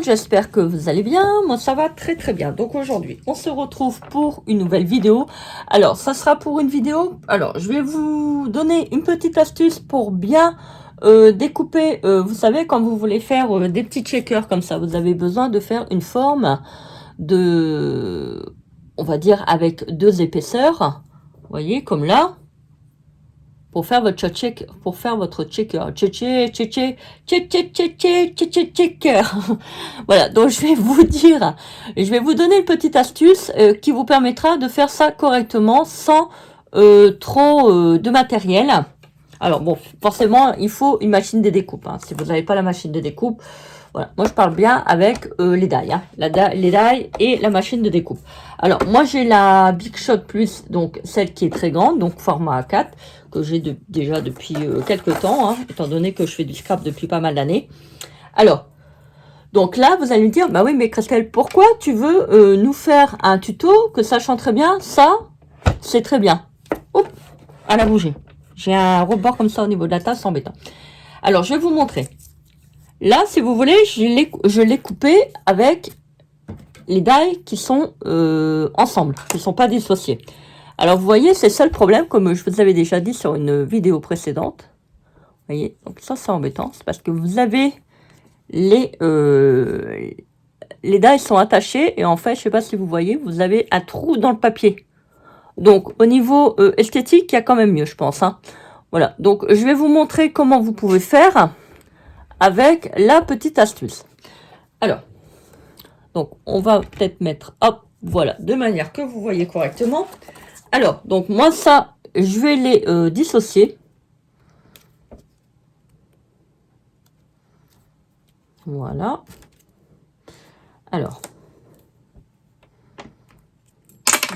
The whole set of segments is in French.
j'espère que vous allez bien. Moi, ça va très très bien. Donc aujourd'hui, on se retrouve pour une nouvelle vidéo. Alors, ça sera pour une vidéo. Alors, je vais vous donner une petite astuce pour bien découper. Vous savez, quand vous voulez faire des petits checkers comme ça, vous avez besoin de faire une forme de, on va dire, avec deux épaisseurs. Vous voyez, comme là. Pour faire votre checker, checker. Voilà, donc je vais vous donner une petite astuce qui vous permettra de faire ça correctement sans trop de matériel. Alors bon, forcément, il faut une machine de découpe. Hein. Si vous n'avez pas la machine de découpe, voilà. Moi, je parle bien avec les die, hein. Les die et la machine de découpe. Alors, moi, j'ai la Big Shot Plus, donc celle qui est très grande, donc format A4, que j'ai déjà depuis quelques temps, hein, étant donné que je fais du scrap depuis pas mal d'années. Alors, donc là, vous allez me dire, bah oui, mais Christelle, pourquoi tu veux nous faire un tuto que sachant très bien, ça, c'est très bien. Oups, elle a bougé. J'ai un rebord comme ça au niveau de la tasse, c'est embêtant. Alors, je vais vous montrer. Là, si vous voulez, je l'ai coupé avec les die qui sont ensemble, qui ne sont pas dissociés. Alors, vous voyez, c'est ça le problème, comme je vous avais déjà dit sur une vidéo précédente. Vous voyez, donc ça, c'est embêtant. C'est parce que vous avez les die sont attachés et en fait, je ne sais pas si vous voyez, vous avez un trou dans le papier. Donc, au niveau esthétique, il y a quand même mieux, je pense. Hein. Voilà, donc je vais vous montrer comment vous pouvez faire avec la petite astuce. Alors, donc on va peut-être mettre, hop, voilà, de manière que vous voyez correctement. Alors, donc moi ça, je vais les dissocier. Voilà. Alors,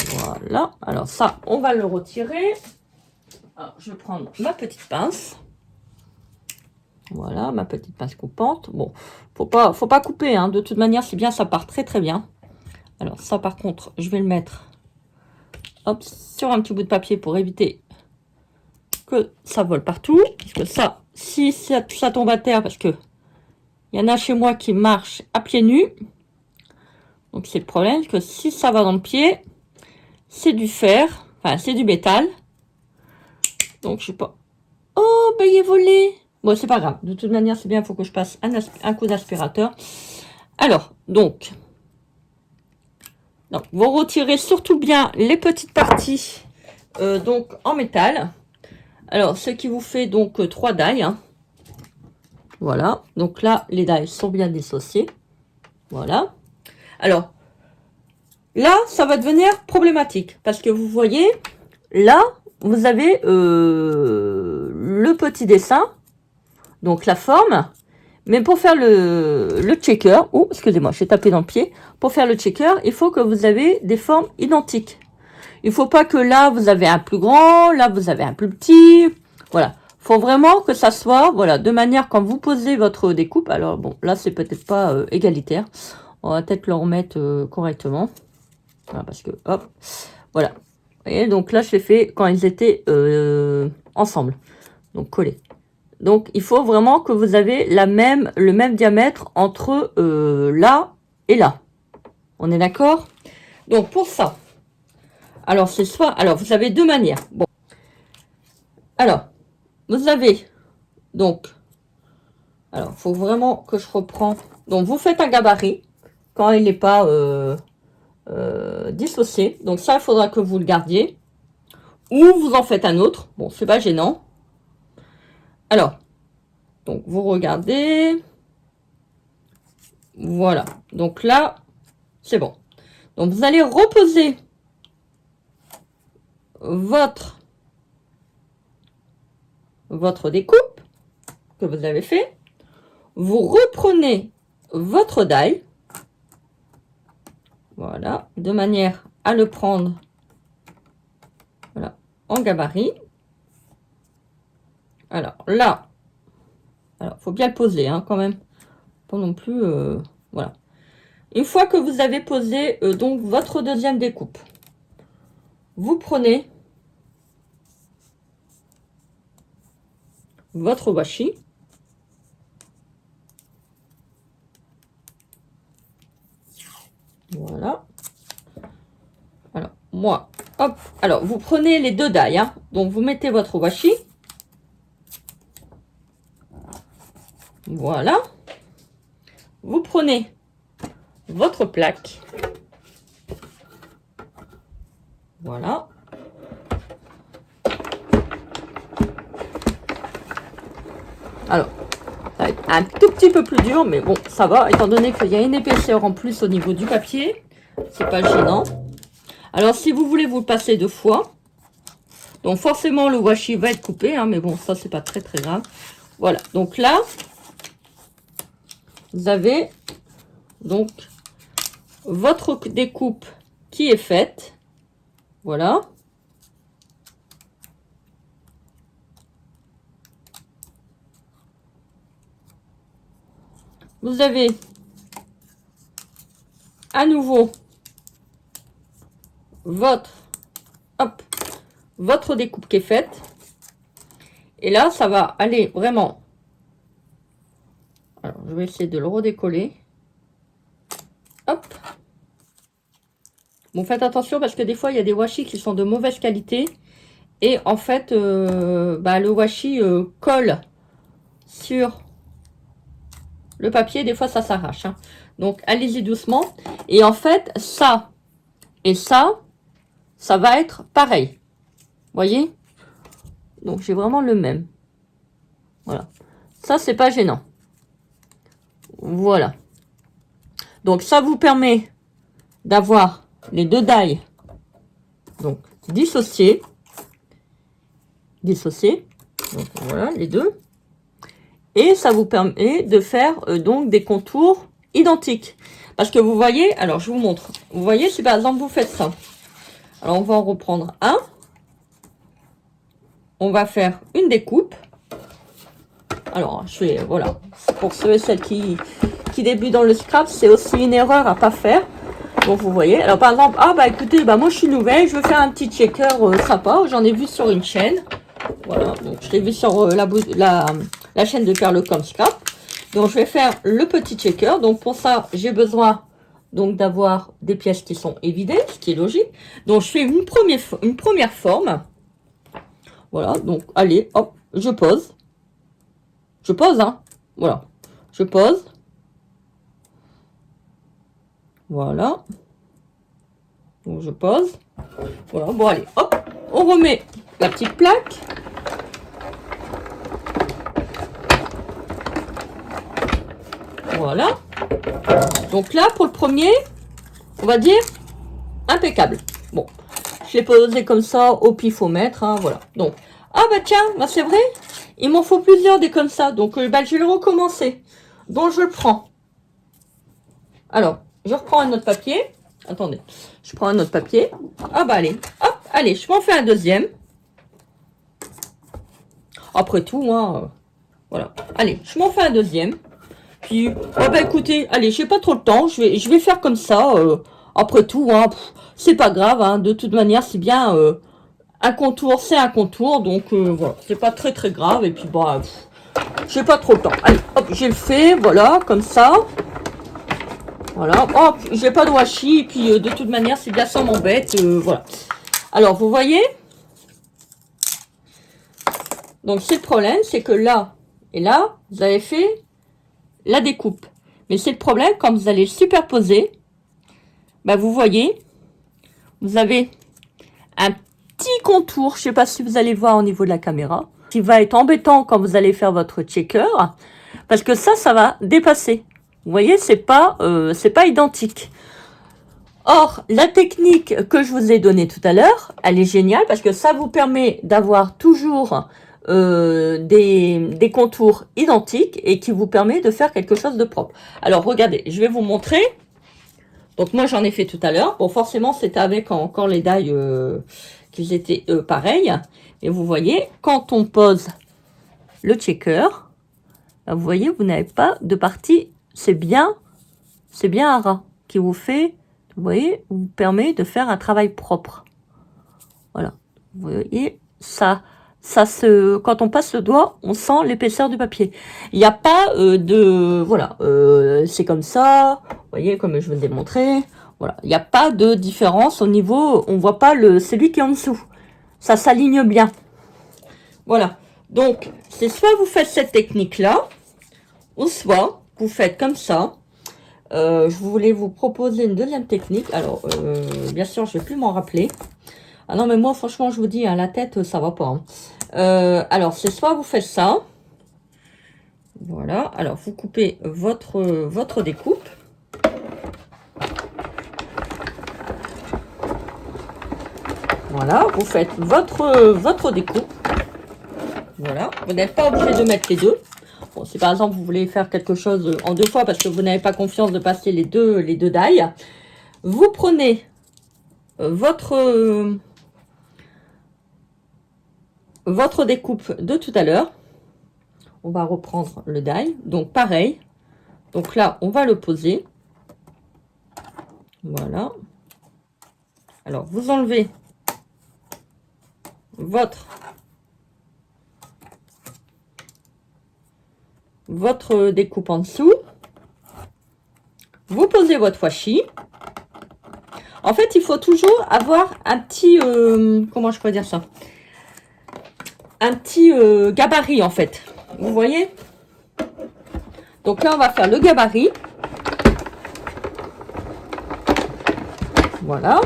voilà. Alors ça, on va le retirer. Alors, je vais prendre ma petite pince. Voilà, ma petite pince coupante. Bon, faut pas couper, hein. De toute manière, c'est bien, ça part très très bien. Alors ça, par contre, je vais le mettre, hop, sur un petit bout de papier pour éviter que ça vole partout. Parce que ça, si ça tombe à terre, parce que il y en a chez moi qui marchent à pieds nus. Donc c'est le problème, que si ça va dans le pied, c'est du fer, enfin c'est du métal. Donc je sais pas. Oh, bah il est volé. Bon, c'est pas grave. De toute manière, c'est bien, il faut que je passe un coup d'aspirateur. Alors, donc, vous retirez surtout bien les petites parties donc en métal. Alors, ce qui vous fait donc 3 die. Hein. Voilà. Donc là, les die sont bien dissociés. Voilà. Alors, là, ça va devenir problématique. Parce que vous voyez, là, vous avez le petit dessin. Donc, la forme. Mais pour faire le checker, oh, excusez-moi, j'ai tapé dans le pied. Pour faire le checker, il faut que vous avez des formes identiques. Il ne faut pas que là, vous avez un plus grand, là, vous avez un plus petit. Voilà. Il faut vraiment que ça soit, voilà, de manière, quand vous posez votre découpe, alors bon, là, c'est peut-être pas égalitaire. On va peut-être le remettre correctement. Voilà, parce que, hop, voilà. Vous voyez, donc là, je l'ai fait quand ils étaient ensemble. Donc, collés. Donc, il faut vraiment que vous avez le même diamètre entre là et là. On est d'accord? Donc, pour ça, alors, c'est soit... Alors, vous avez deux manières. Bon. Alors, vous avez... Donc, alors, il faut vraiment que je reprends. Donc, vous faites un gabarit quand il n'est pas dissocié. Donc, ça, il faudra que vous le gardiez. Ou vous en faites un autre. Bon, c'est pas gênant. Alors, donc, vous regardez... Voilà. Donc là, c'est bon. Donc, vous allez reposer votre découpe que vous avez fait. Vous reprenez votre die. Voilà. De manière à le prendre voilà, en gabarit. Alors là, alors faut bien le poser hein, quand même. Pas non plus... voilà. Une fois que vous avez posé donc votre deuxième découpe, vous prenez votre washi. Voilà. Alors, moi, hop. Alors, vous prenez les 2 die, hein. Donc, vous mettez votre washi. Voilà. Vous prenez votre plaque. Voilà. Alors, ça va être un tout petit peu plus dur, mais bon, ça va, étant donné qu'il y a une épaisseur en plus au niveau du papier. C'est pas gênant. Alors, si vous voulez vous le passer 2 fois, donc forcément le washi va être coupé, hein, mais bon, ça c'est pas très très grave. Voilà, donc là, vous avez donc votre découpe qui est faite. Voilà. Vous avez à nouveau votre, hop, votre découpe qui est faite. Et là, ça va aller vraiment. Alors, je vais essayer de le redécoller. Hop. Bon, faites attention parce que des fois, il y a des washi qui sont de mauvaise qualité. Et en fait, le washi colle sur le papier. Des fois, ça s'arrache. Hein. Donc, allez-y doucement. Et en fait, ça et ça va être pareil. Voyez? Donc, j'ai vraiment le même. Voilà. Ça, c'est pas gênant. Voilà. Donc, ça vous permet d'avoir les 2 die. Donc, dissociés. Donc, voilà, les 2. Et ça vous permet de faire donc des contours identiques. Parce que vous voyez, alors je vous montre. Vous voyez, si par exemple vous faites ça. Alors, on va en reprendre un. On va faire une découpe. Alors, je fais, voilà, pour ceux et celles qui débutent dans le scrap, c'est aussi une erreur à pas faire. Donc, vous voyez. Alors, par exemple, écoutez, moi, je suis nouvelle, je veux faire un petit checker sympa. J'en ai vu sur une chaîne. Voilà, donc je l'ai vu sur la chaîne de Perlecom Scrap. Donc, je vais faire le petit checker. Donc, pour ça, j'ai besoin donc d'avoir des pièces qui sont évidées, ce qui est logique. Donc, je fais une première forme. Voilà, donc, allez, hop, je pose. Je pose, hein. Voilà. Je pose. Voilà. Donc, je pose. Voilà, bon, allez, hop. On remet la petite plaque. Voilà. Donc là, pour le premier, on va dire impeccable. Bon, je l'ai posé comme ça au pifomètre, hein, voilà. Donc, tiens, c'est vrai, il m'en faut plusieurs des comme ça. Donc, je vais le recommencer. Donc, je le prends. Alors, je reprends un autre papier. Attendez, je prends un autre papier. Allez, hop, allez, je m'en fais un deuxième. Après tout, hein, voilà. Allez, je m'en fais un deuxième. Puis, écoutez, allez, j'ai pas trop le temps. Je vais faire comme ça. Après tout, hein, c'est pas grave. Hein, de toute manière, c'est bien un contour, c'est un contour. Donc, voilà, c'est pas très très grave. Et puis, j'ai pas trop le temps. Allez, hop, j'ai le fait. Voilà, comme ça. Voilà. Hop, j'ai pas de washi. Et puis, de toute manière, c'est bien, ça m'embête. Voilà. Alors, vous voyez? Donc, c'est le problème, c'est que là et là, vous avez fait la découpe. Mais c'est le problème, quand vous allez le superposer, vous voyez, vous avez un petit contour, je ne sais pas si vous allez voir au niveau de la caméra, qui va être embêtant quand vous allez faire votre checker, parce que ça va dépasser. Vous voyez, c'est pas identique. Or, la technique que je vous ai donnée tout à l'heure, elle est géniale, parce que ça vous permet d'avoir toujours des contours identiques et qui vous permet de faire quelque chose de propre. Alors, regardez, je vais vous montrer. Donc, moi, j'en ai fait tout à l'heure. Bon, forcément, c'était avec encore les die qui étaient pareils. Et vous voyez, quand on pose le checker, vous voyez, vous n'avez pas de partie. C'est bien un ras qui vous fait, vous voyez, vous permet de faire un travail propre. Voilà. Vous voyez, quand on passe le doigt, on sent l'épaisseur du papier. Il n'y a pas voilà, c'est comme ça, vous voyez, comme je vous ai montré, Voilà, il n'y a pas de différence au niveau, on voit pas celui qui est en dessous. Ça s'aligne bien. Voilà, donc c'est soit vous faites cette technique-là, ou soit vous faites comme ça. Je voulais vous proposer une deuxième technique. Alors, bien sûr, je vais plus m'en rappeler. Ah non, mais moi, franchement, je vous dis, hein, la tête, ça va pas. Hein. Alors, c'est soit vous faites ça. Voilà. Alors, vous coupez votre découpe. Voilà. Vous faites votre découpe. Voilà. Vous n'êtes pas obligé de mettre les deux. Bon, si par exemple, vous voulez faire quelque chose en 2 fois parce que vous n'avez pas confiance de passer les deux dailles, vous prenez votre découpe de tout à l'heure. On va reprendre le die. Donc, pareil. Donc là, on va le poser. Voilà. Alors, vous enlevez votre découpe en dessous. Vous posez votre washi. En fait, il faut toujours avoir un petit... comment je peux dire ça? Un petit gabarit, en fait. Vous voyez? Donc là, on va faire le gabarit. Voilà.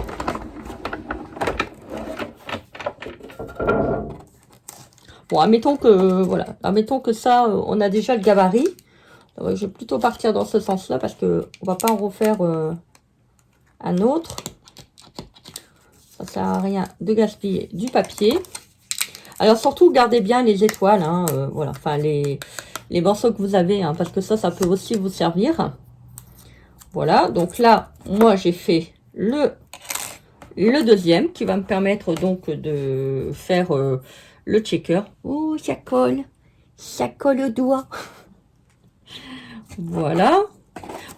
Bon, admettons que, voilà, admettons que ça, on a déjà le gabarit. Donc, je vais plutôt partir dans ce sens-là parce que on va pas en refaire un autre. Ça sert à rien de gaspiller du papier. Alors surtout, gardez bien les étoiles, hein, voilà, enfin les morceaux que vous avez, hein, parce que ça peut aussi vous servir. Voilà, donc là, moi j'ai fait le deuxième qui va me permettre donc de faire le checker. Oh, ça colle au doigt. Voilà.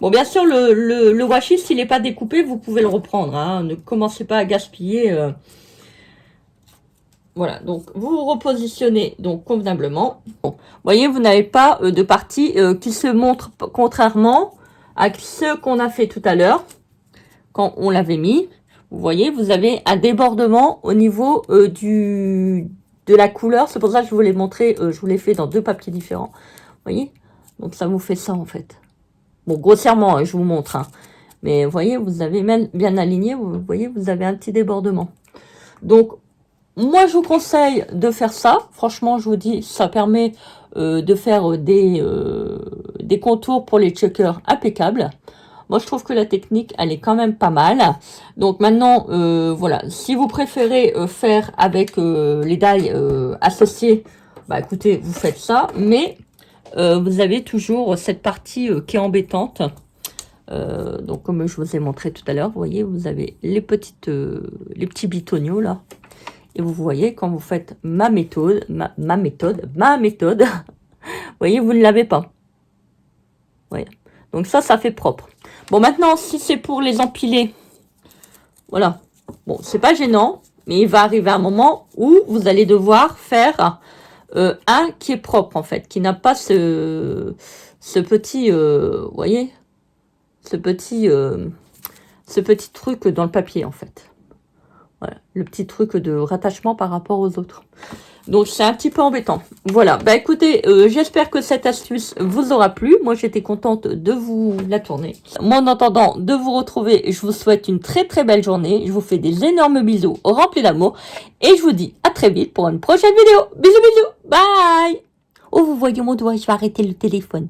Bon, bien sûr, le washi, s'il n'est pas découpé, vous pouvez le reprendre. Hein. Ne commencez pas à gaspiller. Voilà, donc vous repositionnez donc convenablement. Bon, vous voyez, vous n'avez pas de partie qui se montre, contrairement à ce qu'on a fait tout à l'heure, quand on l'avait mis. Vous voyez, vous avez un débordement au niveau de la couleur. C'est pour ça que je vous l'ai montré, je vous l'ai fait dans 2 papiers différents. Vous voyez, donc ça vous fait ça en fait. Bon, grossièrement, je vous montre. Hein. Mais vous voyez, vous avez même bien aligné, vous voyez, vous avez un petit débordement. Donc, moi, je vous conseille de faire ça. Franchement, je vous dis, ça permet de faire des contours pour les checkers impeccables. Moi, je trouve que la technique, elle est quand même pas mal. Donc maintenant, voilà, si vous préférez faire avec les die associés, bah écoutez, vous faites ça. Mais vous avez toujours cette partie qui est embêtante. Donc comme je vous ai montré tout à l'heure, vous voyez, vous avez les petits bitoniaux là. Et vous voyez, quand vous faites ma méthode, vous voyez, vous ne l'avez pas. Voilà. Donc ça fait propre. Bon, maintenant, si c'est pour les empiler, voilà. Bon, c'est pas gênant, mais il va arriver un moment où vous allez devoir faire un qui est propre, en fait, qui n'a pas ce petit, vous voyez, ce petit truc dans le papier, en fait. Voilà, le petit truc de rattachement par rapport aux autres. Donc, c'est un petit peu embêtant. Voilà, bah écoutez, j'espère que cette astuce vous aura plu. Moi, j'étais contente de vous la tourner. Moi, en attendant de vous retrouver, je vous souhaite une très très belle journée. Je vous fais des énormes bisous remplis d'amour. Et je vous dis à très vite pour une prochaine vidéo. Bisous, bisous, bye. Oh, vous voyez mon doigt, je vais arrêter le téléphone.